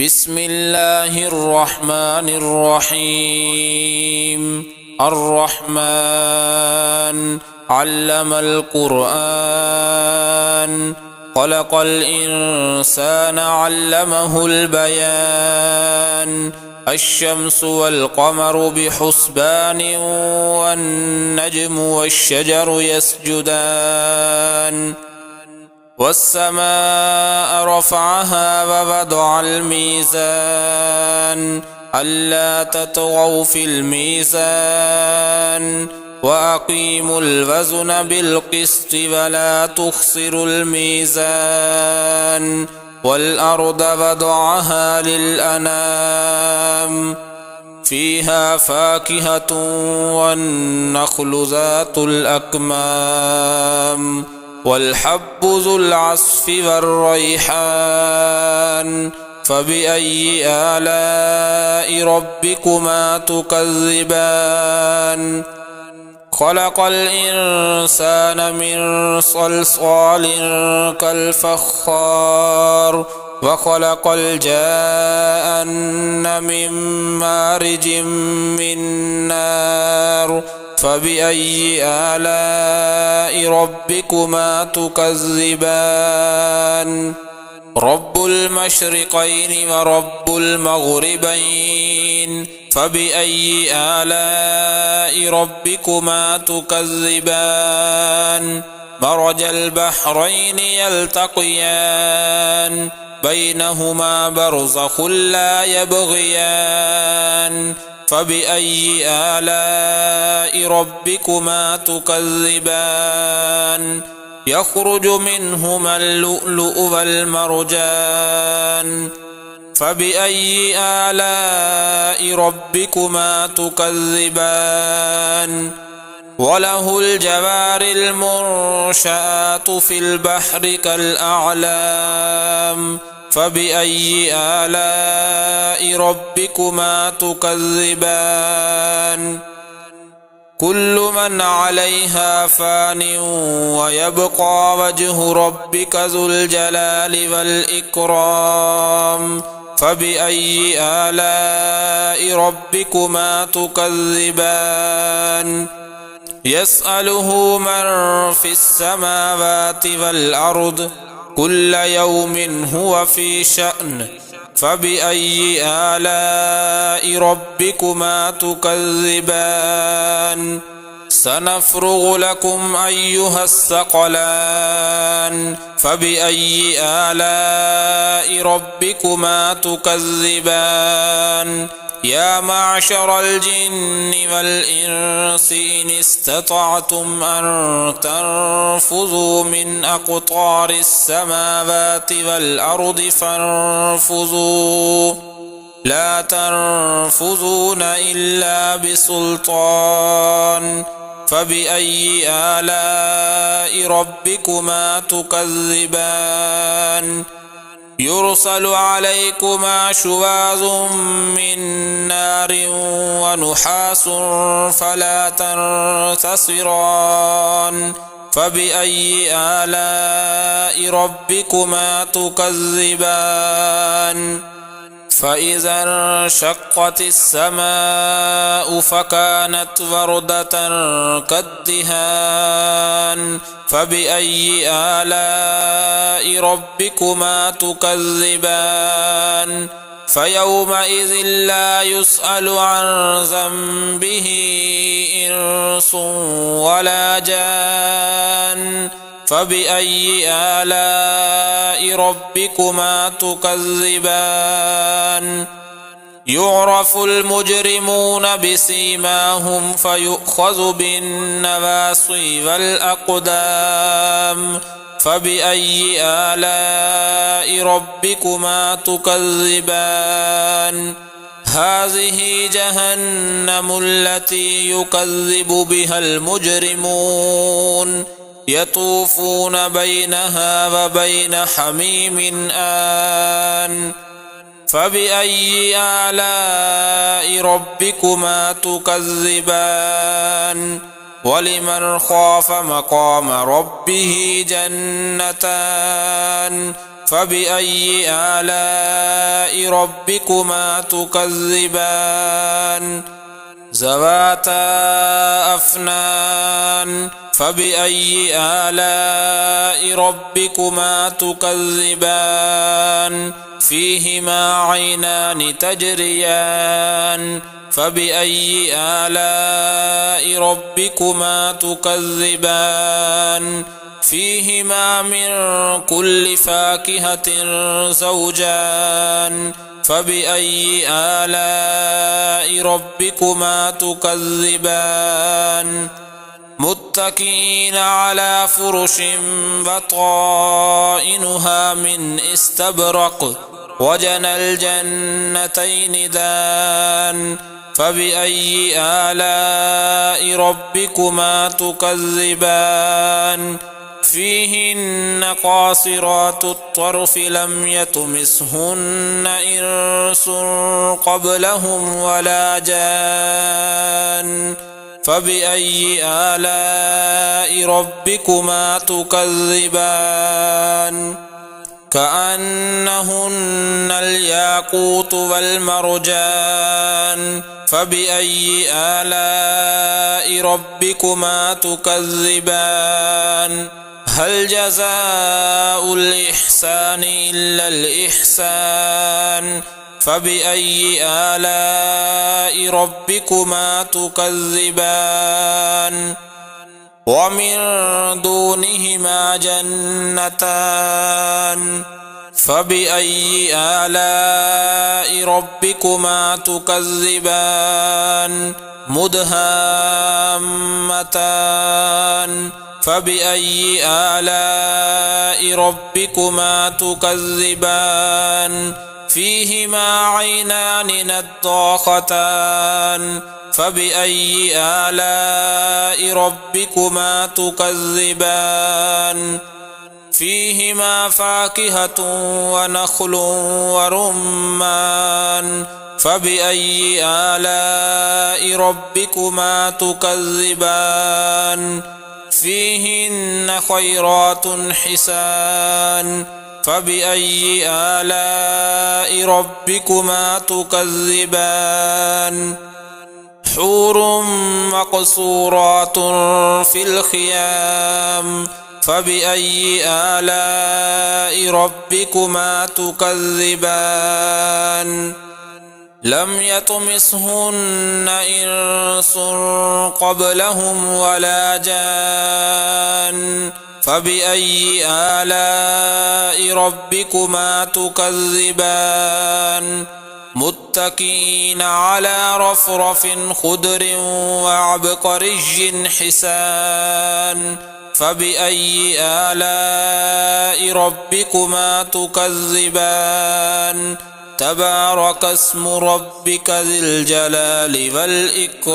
بسم الله الرحمن الرحيم. الرحمن علم القرآن، خلق الإنسان علمه البيان. الشمس والقمر بحسبان، والنجم والشجر يسجدان. والسماء رفعها ووضع الميزان، ألا تطغوا في الميزان، وأقيموا الوزن بالقسط ولا تخسروا الميزان. والأرض وضعها للأنام، فيها فاكهة والنخل ذات الأكمام، والحب ذو العصف والريحان. فبأي آلاء ربكما تكذبان؟ خلق الإنسان من صلصال كالفخار، وخلق الجان من مارج من نار. فبأي آلاء ربكما تكذبان؟ رب المشرقين ورب المغربين، فبأي آلاء ربكما تكذبان؟ مرج البحرين يلتقيان، بينهما برزخ لا يبغيان. فبأي آلاء ربكما تكذبان؟ يخرج منهما اللؤلؤ والمرجان. فبأي آلاء ربكما تكذبان؟ وله الجوار المنشآت في البحر كالأعلام. فبأي آلاء ربكما تكذبان؟ كل من عليها فان، ويبقى وجه ربك ذو الجلال والإكرام. فبأي آلاء ربكما تكذبان؟ يسأله من في السماوات والأرض، كل يوم هو في شأن. فبأي آلاء ربكما تكذبان؟ سنفرغ لكم أيها الثقلان. فبأي آلاء ربكما تكذبان؟ يا معشر الجن والإنس إن استطعتم أن تنفذوا من أقطار السماوات والأرض فانفذوا، لا تنفذون إلا بسلطان. فبأي آلاء ربكما تكذبان؟ يرسل عليكما شواظ من نار ونحاس فلا تنتصران. فبأي آلاء ربكما تكذبان؟ فإذا انشقت السماء فكانت وردة كالدهان. فبأي آلاء ربكما تكذبان؟ فيومئذ لا يسأل عن ذنبه إنس ولا جان. فبأي آلاء ربكما تكذبان؟ يعرف المجرمون بسيماهم فيؤخذ بالنواصي والأقدام. فبأي آلاء ربكما تكذبان؟ هذه جهنم التي يكذب بها المجرمون، يطوفون بينها وبين حميم آن. فبأي آلاء ربكما تكذبان؟ ولمن خاف مقام ربه جنتان، فبأي آلاء ربكما تكذبان ذواتا أفنان فبأي آلاء ربكما تكذبان فيهما عينان تجريان فبأي آلاء ربكما تكذبان فيهما من كل فاكهة زوجان فبأي آلاء ربكما تكذبان متكئين على فرش بطائنها من استبرق وجنى الجنتين دان فبأي آلاء ربكما تكذبان فيهن قاصرات الطرف لم يطمثهن إنس قبلهم ولا جان فبأي آلاء ربكما تكذبان كأنهن الياقوت والمرجان فبأي آلاء ربكما تكذبان هل جزاء الإحسان إلا الإحسان فبأي آلاء ربكما تكذبان ومن دونهما جنتان فبأي آلاء ربكما تكذبان مدهامتان فبأي آلاء ربكما تكذبان فيهما عينان نضاختان فبأي آلاء ربكما تكذبان فيهما فاكهة ونخل ورمان فبأي آلاء ربكما تكذبان فيهن خيرات حسان فبأي آلاء ربكما تكذبان حور مقصورات في الخيام فبأي آلاء ربكما تكذبان لم يطمثهن إنس قبلهم ولا جان فبأي آلاء ربكما تكذبان متكئين على رفرف خضر وعبقري حسان فبأي آلاء ربكما تكذبان تبارك اسم ربك ذي الجلال والإكرام